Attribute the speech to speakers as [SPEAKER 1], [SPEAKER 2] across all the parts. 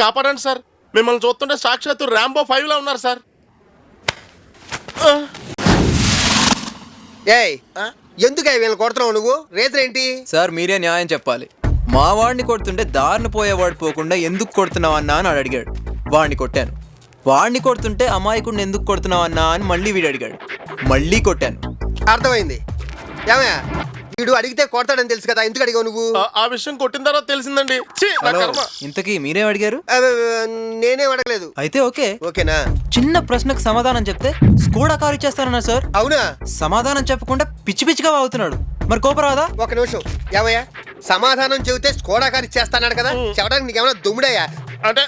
[SPEAKER 1] కాపాడండి సార్. మిమ్మల్ని చూస్తుంటే సాక్షాత్తు ర్యాంబో 5 లా ఉన్నారు సార్.
[SPEAKER 2] ఏయ్ ఎందుకు వీళ్ళని కొడుతున్నావు నువ్వు? రేత్రి ఏంటి
[SPEAKER 3] సార్ మీరే న్యాయం చెప్పాలి. మా వాడిని కొడుతుంటే దారిని పోయేవాడు పోకుండా ఎందుకు కొడుతున్నావు అన్నా అని అడిగాడు. వాడిని కొట్టాను. వాడిని కొడుతుంటే అమాయకుడిని ఎందుకు కొడుతున్నావు అన్నా అని మళ్ళీ వీడు అడిగాడు. మళ్ళీ కొట్టాను.
[SPEAKER 2] అర్థమైంది. ఏమయ్యా వీడు అడిగితే కొడతాడని తెలుసు కదా, ఎందుకు అడిగావు నువ్వు?
[SPEAKER 1] ఆ విషయం కొట్టిన తర్వాత తెలిసిందండి. ఛీ, నా కర్మ.
[SPEAKER 3] ఇంతకీ మీరేం అడిగారు?
[SPEAKER 2] నేనేం అడగలేదు.
[SPEAKER 3] అయితే ఓకేనా? చిన్న ప్రశ్నకు సమాధానం చెప్తే స్కూడా కారు ఇచ్చేస్తారన్నా సార్.
[SPEAKER 2] అవునా?
[SPEAKER 3] సమాధానం చెప్పకుండా పిచ్చి పిచ్చిగా వాగుతున్నాడు. మరి కోపరాదా?
[SPEAKER 2] ఒక నిమిషం. ఏమయ్యా సమాధానం చెబితే స్కోడా కారు ఇచ్చేస్తాడు కదా, చెప్పడానికి నీకేమైనా దుమ్ముడయ్యా?
[SPEAKER 1] అంటే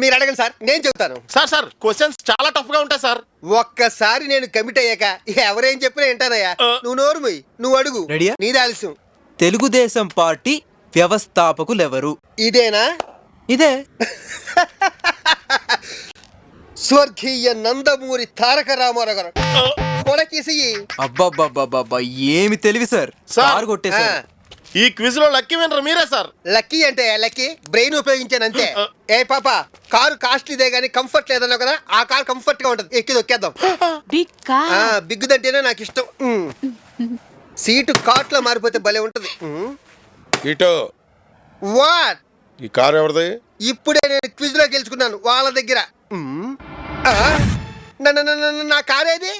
[SPEAKER 2] మీరు అడగండి సార్, నేను చెబుతాను.
[SPEAKER 1] సార్ క్వశ్చన్స్ చాలా టఫ్ గా ఉంటాయి సార్.
[SPEAKER 2] ఒక్కసారి నేను కమిట్ అయ్యాక ఎవరేం చెప్పినా వింటానయ్యా. నువ్వు నోరు మూయి, నువ్వు అడుగు.
[SPEAKER 3] రెడీయా?
[SPEAKER 2] నీది ఆలస్యం.
[SPEAKER 3] తెలుగుదేశం పార్టీ వ్యవస్థాపకులెవరు?
[SPEAKER 2] ఇదేనా?
[SPEAKER 3] ఇదే.
[SPEAKER 2] స్వర్గీయ నందమూరి తారక రామారావు గారు.
[SPEAKER 3] అబ్బబ్బబ్బబ్బబ్బా ఏమి తెలివి సార్. సార్ కొట్టేశారు.
[SPEAKER 1] ఈ క్విజ్ లో లక్కీ వినరు మీరే సార్.
[SPEAKER 2] లక్కీ అంటే లక్కీ బ్రెయిన్ ఉపయోగించాను అంతే. ఏ పాప కారు కాస్ట్లీదే గానీ కంఫర్ట్ లేదన్నావు కదా, ఆ కారు కంఫర్ట్ గా ఉంటది, ఎక్కి దొక్కేద్దాం. బిగ్గుదంటేనే నాకు ఇష్టం. సీటు కాట్ లో మారిపోతే భలే ఉంటది.
[SPEAKER 4] ఇటో
[SPEAKER 2] వాట్?
[SPEAKER 4] ఈ కారు ఎవరిది?
[SPEAKER 2] ఇప్పుడే నేను క్విజ్ లో గెలుచుకున్నాను వాళ్ళ దగ్గర. నా కారేది?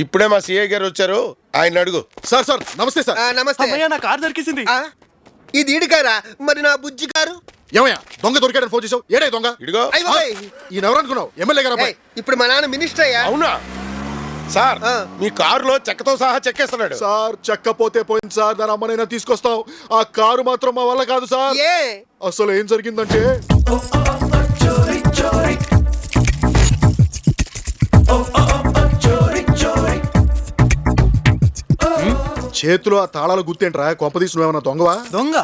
[SPEAKER 4] ఇప్పుడే మా సిఐ గారు వచ్చారు, ఆయన అడుగు.
[SPEAKER 5] సార్ నమస్తే సార్.
[SPEAKER 2] నమస్తే.
[SPEAKER 1] నా కారు దొరికింది.
[SPEAKER 2] ఇది ఈడి కారా? మరి నా బుజ్జి కారు?
[SPEAKER 5] ఏమయ్యా దొంగ దొరికాడని ఫోన్ చేసావు? ఏడే దొంగ?
[SPEAKER 4] ఇడిగో.
[SPEAKER 5] ఈయన ఎవరు అనుకున్నావు? ఎమ్మెల్యే గారు అబ్బాయి.
[SPEAKER 2] ఇప్పుడు మా నాన్న మినిస్టర్ అయ్యా.
[SPEAKER 4] అవునా సార్? మీ కారులో చెక్కతో సహా చెక్కేస్తున్నాడు
[SPEAKER 5] సార్. చెక్కపోతే పోయింది సార్, దాని అమ్మనైనా తీసుకొస్తాం. ఆ కారు మాత్రం మా వల్ల కాదు సార్. అసలు ఏం జరిగిందంటే చేతిలో ఆ తాళాలు గుర్తేంట్రా? కొంపదీసి నువ్వేమన్నా దొంగవా?
[SPEAKER 3] దొంగ?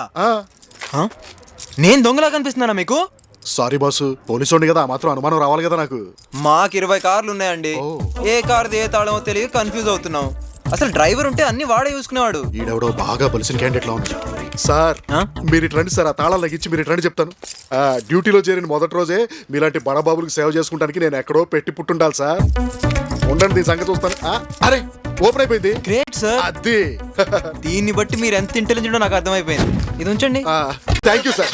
[SPEAKER 3] నేను దొంగలా కనిపిస్తున్నానా మీకు?
[SPEAKER 5] సారీ బాసు, పోలీసు కదా, మాత్రం అనుమానం రావాలి కదా నాకు.
[SPEAKER 3] మాకు 20 కార్లు ఉన్నాయండి. ఏ కార్ది ఏ తాళమో తెలియక కన్ఫ్యూజ్ అవుతున్నాం. అసలు డ్రైవర్ ఉంటే అన్ని వాడే చూసుకునేవాడు.
[SPEAKER 5] ఈడెవడో బాగా బలిసిన క్యాండిడేట్ లా ఉన్నాడు సార్. మీరు ఇటు రండి సార్, ఆ తాళాలు తగ్గించి మీరు ఇటు రండి చెప్తాను. డ్యూటీలో చేరిన మొదటి రోజే మీలాంటి బడబాబులకు సేవ చేసుకుంటానికి నేను ఎక్కడో పెట్టి పుట్టుండాలి సార్. ఉండండి, దీని సంగతి చూస్తాను. అరే ఓపెన్ అయిపోయింది.
[SPEAKER 3] Great sir.
[SPEAKER 5] అది
[SPEAKER 3] దీన్ని బట్టి మీరు ఎంత ఇంటెలిజెంటో నాకు అర్థమైపోయింది. ఇది ఉంచండి.
[SPEAKER 5] Thank you sir.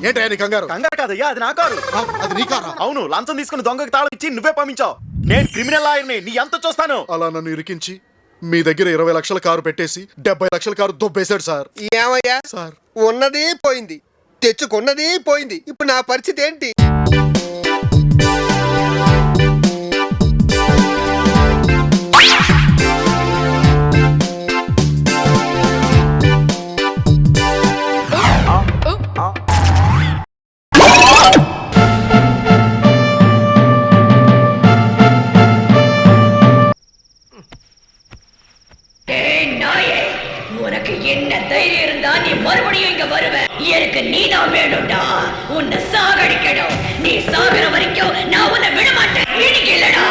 [SPEAKER 5] ఏంటయ్యా నీ కంగారు?
[SPEAKER 6] కంగారు కాదయ్యా, అది నా కారు.
[SPEAKER 5] అది నీ కారా?
[SPEAKER 6] అవును, లంచం తీసుకుని దొంగకి తాళం ఇచ్చి నువ్వే పంపించావు. నేను క్రిమినల్ లాయర్ని, నీ ఎంత చూస్తాను.
[SPEAKER 5] అలా నన్ను ఇరికించి మీ దగ్గర 20 లక్షల కారు పెట్టేసి 70 లక్షల కారు దొబ్బేశాడు సార్.
[SPEAKER 2] ఏమయ్యా
[SPEAKER 5] సార్,
[SPEAKER 2] ఉన్నది పోయింది, తెచ్చుకున్నది పోయింది, ఇప్పుడు నా పరిస్థితి ఏంటి?
[SPEAKER 7] உனக்கு என்ன தைரியம் இருந்தா நீ மறுபடியும் இங்க வருவ? எனக்கு நீதான் வேணும்டா. உன்னை சாகடிக்கணும். நீ சாகுற வரைக்கும் நான் உன்னை விட மாட்டேன். இன்னைக்கு இல்லடா,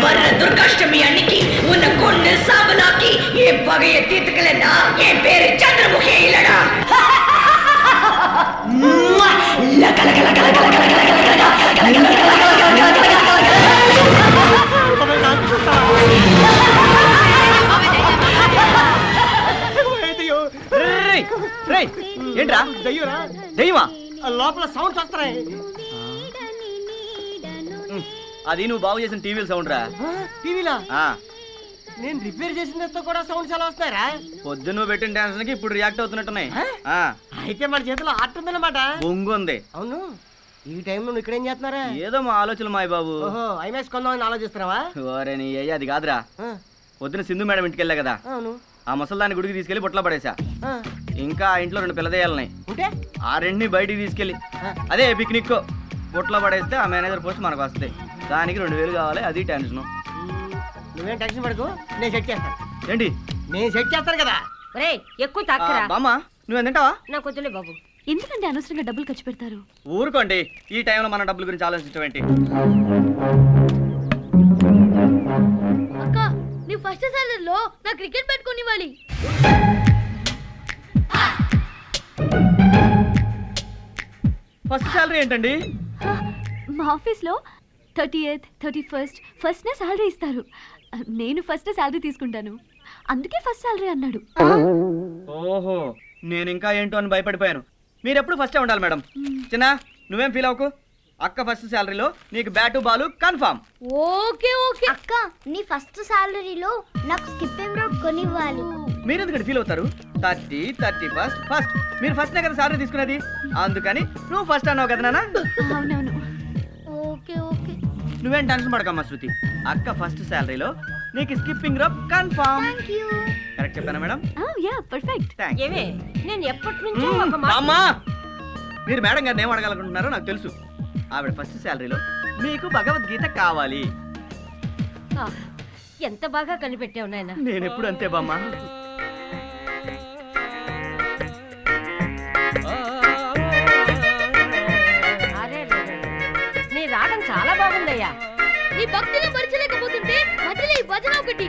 [SPEAKER 7] வர்ற துர்காஷ்டமி அன்னைக்கு உன்னை கொண்டு சாம்பலாக்கி என் பகையை தீர்த்துக்கலன்னா என் பேரு சந்திரமுகியே இல்லடா.
[SPEAKER 6] ఏంట్రా దెయ్యమా?
[SPEAKER 8] లోపల సౌండ్స్ వస్తున్నాయి.
[SPEAKER 6] అది నువ్వు బాగు చేసిన టీవీల సౌండ్ రా.
[SPEAKER 8] టీవీలా? నేను రిపేర్ చేసిన కూడా సౌండ్స్ ఎలా వస్తాయరా?
[SPEAKER 6] పొద్దున్న నువ్వు పెట్టిన డాన్స్ కి ఇప్పుడు రియాక్ట్ అవుతున్నట్టున్నాయి.
[SPEAKER 8] అయితే మన చేతిలో ఆర్ట్ ఉందన్నమాట.
[SPEAKER 6] బొంగు ఉంది.
[SPEAKER 8] అవును, ఈ టైంలో నువ్వు ఇక్కడేం చేస్తున్నారా?
[SPEAKER 6] ఏదో మా ఆలోచనలు మాయ బాబు.
[SPEAKER 8] ఓహో, ఐమాక్స్ కొందామని ఆలోచిస్తున్నావా?
[SPEAKER 6] ఓరే నీ అయ్యా, అది కాదురా. పొద్దున సింధు మేడం ఇంటికి వెళ్ళా కదా,
[SPEAKER 8] అవును.
[SPEAKER 6] ఆ ముసల్దాన్ని గుడికి తీసుకెళ్లి బొట్లో పడేసా. ఇంకా ఆ ఇంట్లో 2 పిల్లదేయాలన్నాయి.
[SPEAKER 8] ఉంటే
[SPEAKER 6] ఆ 2ని బయటికి తీసుకెళ్ళి అదే పిక్నిక్ బొట్లో పడేస్తే ఆ మేనేజర్ పోస్ట్ మనకు వస్తాయి. దానికి 2000 కావాలి, అది టెన్షన్.
[SPEAKER 8] నువ్వేం టెన్షన్ పడకు, నేను సెట్ చేస్తాను.
[SPEAKER 6] ఏంటి?
[SPEAKER 8] నేను సెట్ చేస్తాను కదా.
[SPEAKER 7] ఎక్కువ తక్కువ
[SPEAKER 6] బామ్మ నువ్వు తింటావా?
[SPEAKER 7] నాకు వద్దులే బాబు.
[SPEAKER 9] ఎందుకంటే అనవసరంగా డబ్బులు ఖర్చు పెడతారు.
[SPEAKER 6] ఊరుకోండి, ఈ టైంలో మన డబ్బుల గురించి ఆలోచించడం ఏంటి?
[SPEAKER 9] అక్క, నీ ఫస్ట్ సాలరీలో నా క్రికెట్ పెట్టుకునివ్వాలి.
[SPEAKER 6] ఫస్ట్ శాలరీ ఏంటండి?
[SPEAKER 9] మా ఆఫీస్లో 30th 31st ఫస్ట్నే శాలరీ ఇస్తారు. నేను ఫస్ట్ శాలరీ తీసుకుంటాను, అందుకే ఫస్ట్ శాలరీ అన్నాడు.
[SPEAKER 6] ఓహో, నేను ఇంకా ఏంటో అని భయపడిపోయాను. మీరు ఎప్పుడు ఫస్టే ఉండాలి మేడం. చిన్న నువ్వేం ఫీల్ అవ్వకు. అక్క ఫస్ట్ శాలరీలో నీకు bat Balu confirm.
[SPEAKER 9] Okay okay
[SPEAKER 10] అక్క, నీ ఫస్ట్ సాలరీలో నాకు స్కిప్పింగ్ రోప్ కొనివ్వాలి.
[SPEAKER 6] మీరు ఎందుకంటే ఫీల్ అవుతారు? 30, 31st ఫస్ట్. మీరు ఫస్ట్నే కదా శాలరీ తీసుకునేది, అందుకని నువ్వు ఫస్ట్ అన్నావు కదా నాన్న.
[SPEAKER 9] అవునవును.
[SPEAKER 10] Okay okay.
[SPEAKER 6] నువ్వేం టెన్షన్ పడకమ్మా శృతి. అక్క ఫస్ట్ శాలరీలో నీకు skipping rope confirm.
[SPEAKER 10] Thank you.
[SPEAKER 6] Correct చెప్పానా మేడం?
[SPEAKER 9] Yeah perfect.
[SPEAKER 6] థ్యాంక్స్.
[SPEAKER 8] ఏమే నేను ఎప్పటి నుంచో ఒక మాట
[SPEAKER 6] అమ్మా, మీరు మేడం గారిని ఏం అడగాలనుకుంటున్నారో నాకు తెలుసు. ఆవిడ ఫస్ట్ శాలరీలో మీకు భగవద్గీత కావాలి.
[SPEAKER 8] ఎంత బాగా కనిపెట్టావు నాయన.
[SPEAKER 6] నేను ఎప్పుడు అంతే బామ్మ.
[SPEAKER 8] అరే నీ రాగం చాలా బాగుందయ్యా.
[SPEAKER 9] నీ భక్తిని మరిచలేకపోతుంటే మధ్యలో ఈ భజన ఒకటి.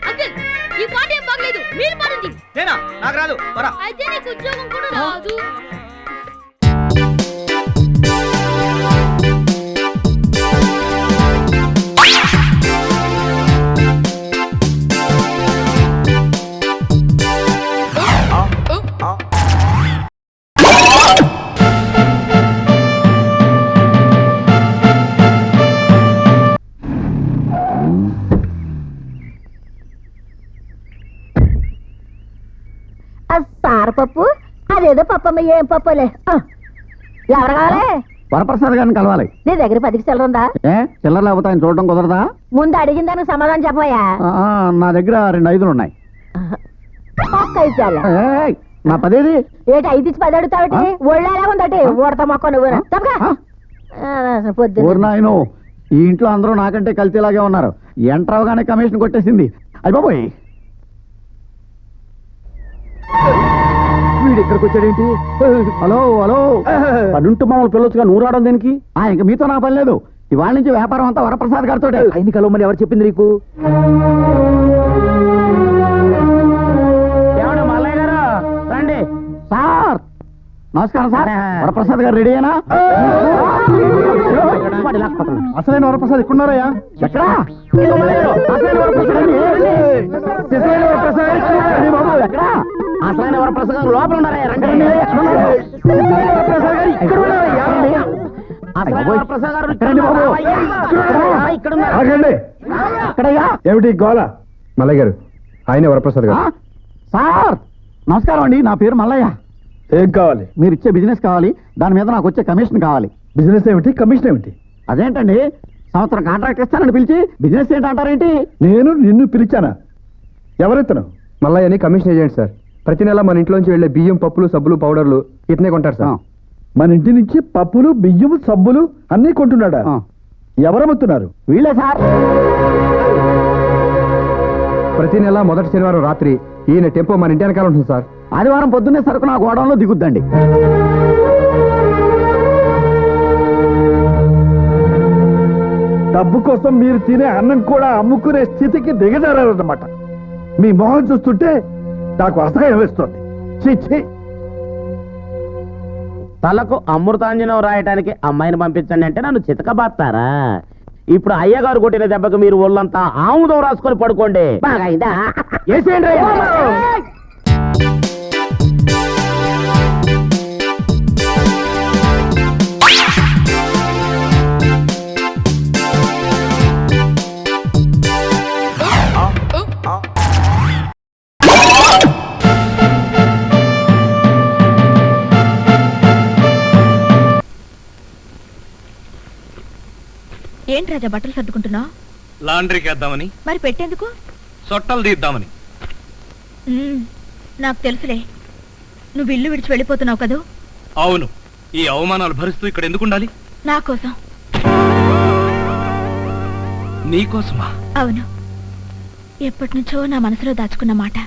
[SPEAKER 9] అంకుల్, ఈ పాట ఏం బాగలేదు, మీరు పాడండి.
[SPEAKER 6] నేనా? నాకు రాదు. పరా.
[SPEAKER 9] అయితే నీకు ఉద్యోగం కూడా రాదు.
[SPEAKER 10] సారపప్పు అదేదో పప్పమ్మ, ఏం పప్పులే. ఎవరు కావాలి?
[SPEAKER 11] వరప్రసాద్ గారిని కలవాలి.
[SPEAKER 10] నీ దగ్గర 10 చిల్లర ఉందా?
[SPEAKER 11] చిల్లర లేకపోతే ఆయన చూడడం కుదరదా?
[SPEAKER 10] ముందు అడిగిన దానికి సమాధానం చెప్పబోయా.
[SPEAKER 11] నా దగ్గర 2 5 ఉన్నాయి.
[SPEAKER 10] ఒక్క ఇచ్చాలే.
[SPEAKER 11] నా 10
[SPEAKER 10] ఏటి 5 ఇచ్చి 10 అడుగుతావుటి? ఒళ్ళేలా ఉందటి ఊడత మొక్క నువ్వు. పొద్దు
[SPEAKER 11] నాయను, ఈ ఇంట్లో అందరూ నాకంటే కలిసేలాగే ఉన్నారు. ఎంటర్ అవగానే కమిషన్ కొట్టేసింది. అయిపోయి వీడు ఇక్కడికి వచ్చాడేంటి? హలో హలో, పనుంటూ మామూలు పిల్లొచ్చుగా నువ్వు రావడం దేనికి? ఇంక మీతో నా పని లేదు. ఇవాళ నుంచి వ్యాపారం అంతా వరప్రసాద్ గారితో. ఆయన కలవమని ఎవరు చెప్పింది నీకు? మల్లయ్య గారు రండి. సార్ నమస్కారం సార్. వరప్రసాద్ గారు రెడీ అయినా? అసలైన వరప్రసాద్ ఇక్కడున్నారయ్యా. ఎక్కడా? అసలైన వరప్రసాద్ గారు లోపల ఉన్నారయ్యా.
[SPEAKER 5] ఏమిటి గోల? మల్లయ్య గారు, ఆయన వరప్రసాద్ గారు.
[SPEAKER 11] సార్ నమస్కారం అండి, నా పేరు మల్లయ్య.
[SPEAKER 5] ఏం కావాలి?
[SPEAKER 11] మీరు ఇచ్చే బిజినెస్ కావాలి, దాని మీద నాకు వచ్చే కమిషన్ కావాలి.
[SPEAKER 5] బిజినెస్ ఏమిటి, కమిషన్ ఏమిటి?
[SPEAKER 11] అదేంటండి, సంవత్సరం కాంట్రాక్ట్ ఇస్తానని పిలిచి బిజినెస్ ఏంటి అంటారేంటి?
[SPEAKER 5] నేను నిన్ను పిలిచానా? ఎవరెత్తను?
[SPEAKER 12] మల్లయ్యని కమిషన్ ఏజెంట్ సార్. ప్రతి నెల మన ఇంట్లోంచి వెళ్లే బియ్యం, పప్పులు, సబ్బులు, పౌడర్లు ఇతనే కొంటారు సార్.
[SPEAKER 5] మన ఇంటి నుంచి పప్పులు, బియ్యము, సబ్బులు అన్నీ కొంటున్నాడా? ఎవరమ్ముతున్నారు?
[SPEAKER 11] వీళ్ళే సార్.
[SPEAKER 12] ప్రతి నెల మొదటి శనివారం రాత్రి ఈయన టెంపో మన ఇంటి వెనకాల ఉంటుంది సార్.
[SPEAKER 11] ఆదివారం పొద్దున్నే సరుకు నా గోడంలో దిగుద్దండి.
[SPEAKER 5] డబ్బు కోసం మీరు తినే అన్నం కూడా అమ్ముకునే స్థితికి దిగజారన్నమాట. మీ మొహం చూస్తుంటే నాకు అసహ్యం వేస్తుంది. ఛీ!
[SPEAKER 11] తలకు అమృతాంజనం రాయటానికి అమ్మాయిని పంపించండి అంటే నన్ను చితకబాస్తారా? ఇప్పుడు అయ్యగారు కొట్టిన దెబ్బకు మీరు ఒళ్ళంతా ఆముదం రాసుకొని పడుకోండి. బాగైందా?
[SPEAKER 9] ఏంటి రాజా బట్టలు సర్దుకుంటున్నావు?
[SPEAKER 6] లాండ్రీకి వేద్దామని.
[SPEAKER 9] మరి పెట్టేందుకు?
[SPEAKER 6] సొట్టలు తీద్దామని.
[SPEAKER 9] నాకు తెలుసులే, నువ్వు ఇల్లు విడిచి వెళ్ళిపోతున్నావు కదూ.
[SPEAKER 6] అవును, ఈ అవమానాలు భరిస్తూ ఇక్కడ ఎందుకు ఉండాలి?
[SPEAKER 9] నా కోసం.
[SPEAKER 6] నీకోసమా?
[SPEAKER 9] అవును, ఎప్పటి నుంచో నా మనసులో దాచుకున్న మాట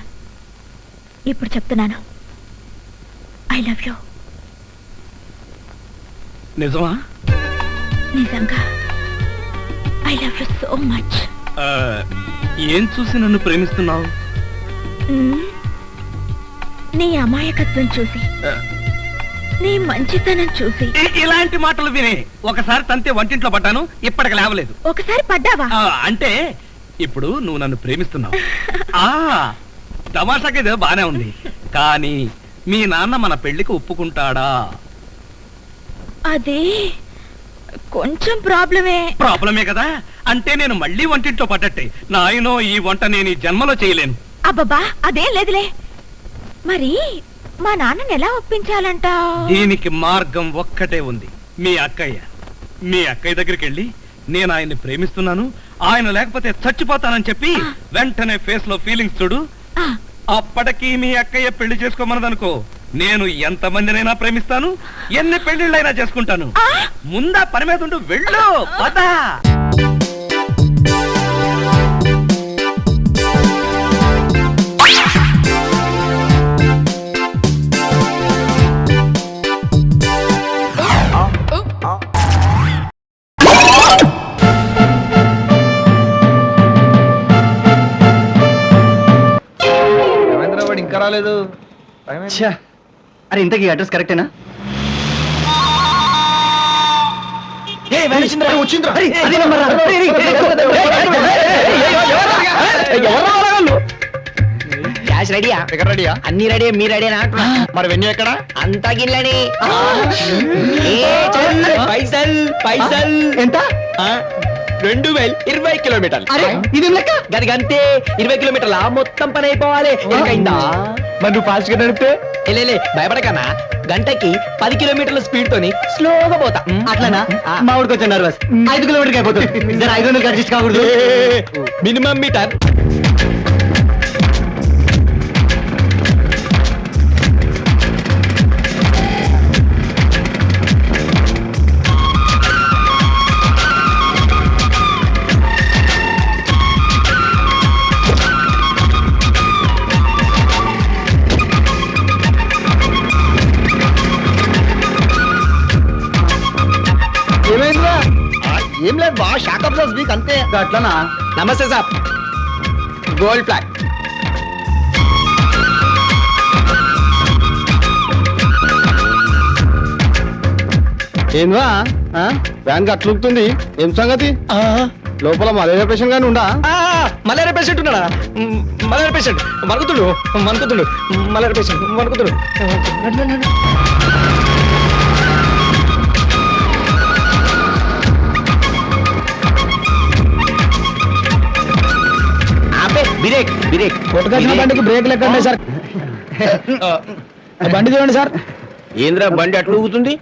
[SPEAKER 9] ఇప్పుడు చెప్తున్నాను. I love you.
[SPEAKER 6] నిజమా?
[SPEAKER 9] నిజంగా I love you so much.
[SPEAKER 6] ఏం చూసి నన్ను ప్రేమిస్తున్నావు?
[SPEAKER 9] నీ అమాయకత్వం చూసి. నీ మంచితనం చూసి.
[SPEAKER 6] ఇలాంటి మాటలు విని ఒకసారి తంతే వంటింట్లో పడ్డాను, ఇప్పటికి లేవలేదు.
[SPEAKER 9] ఒకసారి పడ్డావా?
[SPEAKER 6] అంటే ఇప్పుడు నువ్వు నన్ను ప్రేమిస్తున్నావు. ఆ తమాషాకి బానే ఉంది, కానీ మీ నాన్న మన పెళ్లికి ఒప్పుకుంటాడా?
[SPEAKER 9] అది కొంచెం ప్రాబ్లమే
[SPEAKER 6] కదా. అంటే నేను మళ్ళీ వంటింట్లో పడ్డట్టే. నాయనో, ఈ వంట నేను ఈ జన్మలో చేయలేను.
[SPEAKER 9] అబ్బబ్బా, అదేం లేదులే. మరి మా నాన్నని ఎలా ఒప్పించాలంట?
[SPEAKER 6] దీనికి మార్గం ఒక్కటే ఉంది. మీ అక్కయ్య దగ్గరికి వెళ్ళి నేను ఆయన్ని ప్రేమిస్తున్నాను, ఆయన లేకపోతే చచ్చిపోతానని చెప్పి వెంటనే ఫేస్ లో ఫీలింగ్స్ చూడు. అప్పటికి మీ అక్కయ్య పెళ్లి చేసుకోమన్నదనుకో, నేను ఎంతమందినైనా ప్రేమిస్తాను, ఎన్ని పెళ్లిళ్ళైనా చేసుకుంటాను. ముందా పని మీద ఉండు, వెళ్ళు పద.
[SPEAKER 8] ఇంకా రాలేదు. అరే ఇంతకీ అడ్రస్ కరెక్టేనా?
[SPEAKER 11] క్యాష్ రెడీయా?
[SPEAKER 8] రెడీయా?
[SPEAKER 11] అన్ని రెడీ, మీ రెడీనా?
[SPEAKER 8] మరి వెన్యూ ఎక్కడ?
[SPEAKER 11] అంతా గిల్లడి. పైసల్
[SPEAKER 8] ఎంత?
[SPEAKER 11] 2020 కిలోమీటర్లు.
[SPEAKER 8] అరే ఇది లెక్క.
[SPEAKER 11] గదిగంతే 20 కిలోమీటర్ల మొత్తం పని అయిపోవాలి. ఎందుకైందా?
[SPEAKER 8] మరి నువ్వు ఫాస్ట్ గా నడిపితే?
[SPEAKER 11] లే భయపడకన్నా, గంటకి 10 కిలోమీటర్ల స్పీడ్ తోని స్లోగా పోతా.
[SPEAKER 8] అట్లనా? మా ఊరికి వచ్చాను నర్వస్. 5 కిలోమీటర్కి అయిపోతుంది. 500 అడ్జస్ట్ కాకూడదు.
[SPEAKER 11] Minimum meter.
[SPEAKER 8] ఏం లేదు బా, షాక్ అబ్జర్వ్స్ వీక్ అంతే. అట్లనా?
[SPEAKER 11] నమస్తే సార్. గోల్డ్ ప్లాక్.
[SPEAKER 8] ఏంవా వ్యాన్ కి అట్లుంటుంది, ఏం సంగతి? లోపల మలేరియా పేషెంట్ గానీ ఉండా?
[SPEAKER 11] మలేరియా పేషెంట్ ఉన్నాడా? మలేరియా పేషెంట్ వణుకుతుండు, మలేరియా పేషెంట్ వణుకుతుండు.
[SPEAKER 8] బండికి బ్రేక్ లెక్కండి సార్. బండి చూడండి సార్.
[SPEAKER 11] ఏంద్రా బండి అట్లా ఊగుతుంది?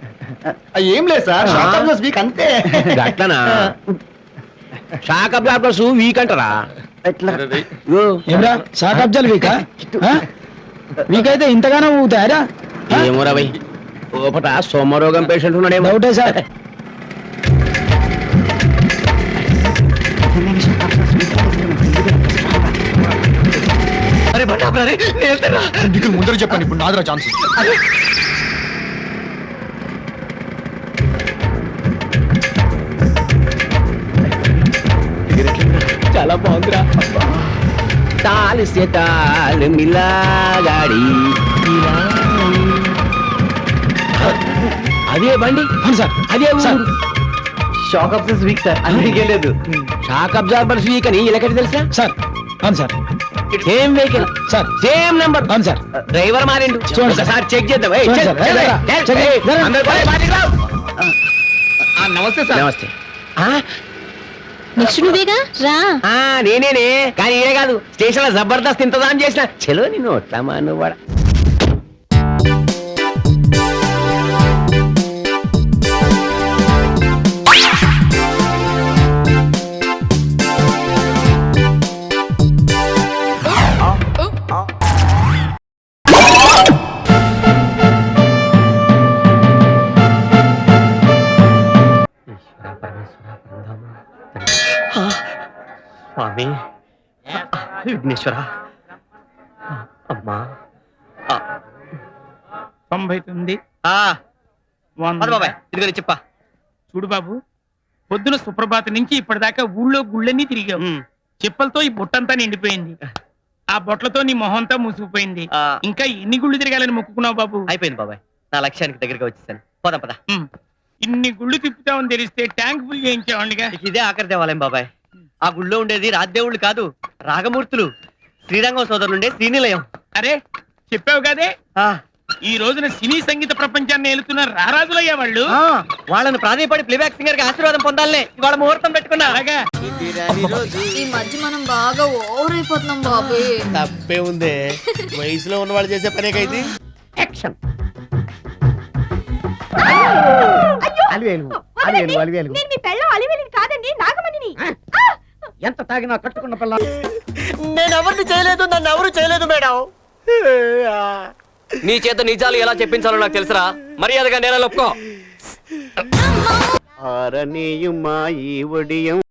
[SPEAKER 8] ఏం లేదు సార్, షాక్ అబ్జర్వ్స్ వీక్ అంతే.
[SPEAKER 11] అట్లనా? షాక్ అబ్జర్వర్స్ వీక్ అంటారా?
[SPEAKER 8] ఏమ్రా షాక్ అబ్జర్వ్ వీకా? వీకైతే ఇంతగానో ఊగుతాయరా?
[SPEAKER 11] ఏమోరా భయ్, లోపట సోమరోగం పేషెంట్ ఉన్నాడేమో.
[SPEAKER 8] డౌటే సార్. అరే బండి ఆపరా రే, నేను వెళ్తారా? నీకు ముందర చెప్పండి, ఇప్పుడు నాదిరా ఛాన్స్.
[SPEAKER 11] చాలా బాగుందిరా. తాల్ సే తాల్ మిలా గాడి. అదే బండి.
[SPEAKER 8] అవును సార్,
[SPEAKER 11] అదే
[SPEAKER 8] sir.
[SPEAKER 11] Shock absorbers week sir, అందుకే లేదు. షాక్ అబ్జర్వర్స్ వీక్ అని ఇలాగటి తెలుసా
[SPEAKER 8] సార్? అవును sir.
[SPEAKER 11] Same vehicle
[SPEAKER 8] sir,
[SPEAKER 11] same number.
[SPEAKER 8] అవును సార్.
[SPEAKER 11] డ్రైవర్ మారిండు.
[SPEAKER 8] చూడండి
[SPEAKER 11] ఒకసారి చెక్ చేద్దాం.
[SPEAKER 8] చూడండి సార్.
[SPEAKER 11] నమస్తే సార్. నమస్తే.
[SPEAKER 9] నెక్స్ట్ నువ్వేగా రా.
[SPEAKER 11] నేనేనే, కానీ ఏ కాదు, స్టేషన్ లో జబర్దస్త్ ఇంతదాం చేసిన. చలో నిన్ను ఒట్లా నువ్వు. స్వామి విఘ్నేశ్వర, అమ్మా
[SPEAKER 6] 99
[SPEAKER 11] ఇదిగో చెప్పా.
[SPEAKER 6] చూడు బాబు, పొద్దున సుప్రభాత నుంచి ఇప్పటిదాకా ఊళ్ళో గుళ్ళన్నీ తిరిగావు. చెప్పలతో ఈ బుట్టంతా నిండిపోయింది. ఆ బొట్లతో నీ మొహంతా మూసుకుపోయింది. ఇంకా ఎన్ని గుళ్ళు తిరగాలని మొక్కుకున్నావు బాబు?
[SPEAKER 11] అయిపోయింది బాబాయ్,
[SPEAKER 13] నా లక్ష్యానికి దగ్గరగా వచ్చేసాను. పోదాం పద.
[SPEAKER 6] ఇన్ని గుళ్ళు తిప్పుతామని తెలిస్తే ట్యాంక్ ఫుల్ చేయించావండిగా.
[SPEAKER 13] ఇదే ఆఖరి దేవాలయం బాబాయ్. ఆ గుళ్ళో ఉండేది రాజదేవుళ్ళు కాదు, రాగమూర్తులు. శ్రీరంగం సోదరులుండే శ్రీనిలయం.
[SPEAKER 6] అరే చెప్పావు కదే,
[SPEAKER 13] ఆ,
[SPEAKER 6] ఈ రోజున సినీ సంగీత ప్రపంచాన్ని ఏలుతున్న రారాజులయ్యా వాళ్ళు.
[SPEAKER 13] ఆ, వాళ్ళని ప్రాధాన్యపడి ప్లేబ్యాక్ సింగర్ గా ఆశీర్వాదం పొందాలే ఇవాళ ముహూర్తం పెట్టుకున్నా.
[SPEAKER 6] అలాగా
[SPEAKER 9] ఈ మధ్య మనం బాగా ఓవర్ అయిపోతున్నాం బాబు.
[SPEAKER 4] తప్పే ఉందే, వయసులో ఉన్న వాళ్ళు చేసే పనేకైతే.
[SPEAKER 13] యాక్షన్.
[SPEAKER 10] నేను మీ పెళ్ళం అలివేలిని కాదండి, నాగమణిని.
[SPEAKER 11] ఎంత తాగినా కట్టుకున్న పిల్ల.
[SPEAKER 13] నేను ఎవరిని చేయలేదు, నన్ను ఎవరు చేయలేదు మేడం. నీ చేత నిజాలు ఎలా చెప్పించాలో నాకు తెలుసురా. మర్యాదగా నేల ఒప్పుకో.
[SPEAKER 11] ఆరనీయుమా ఈ ఒడియం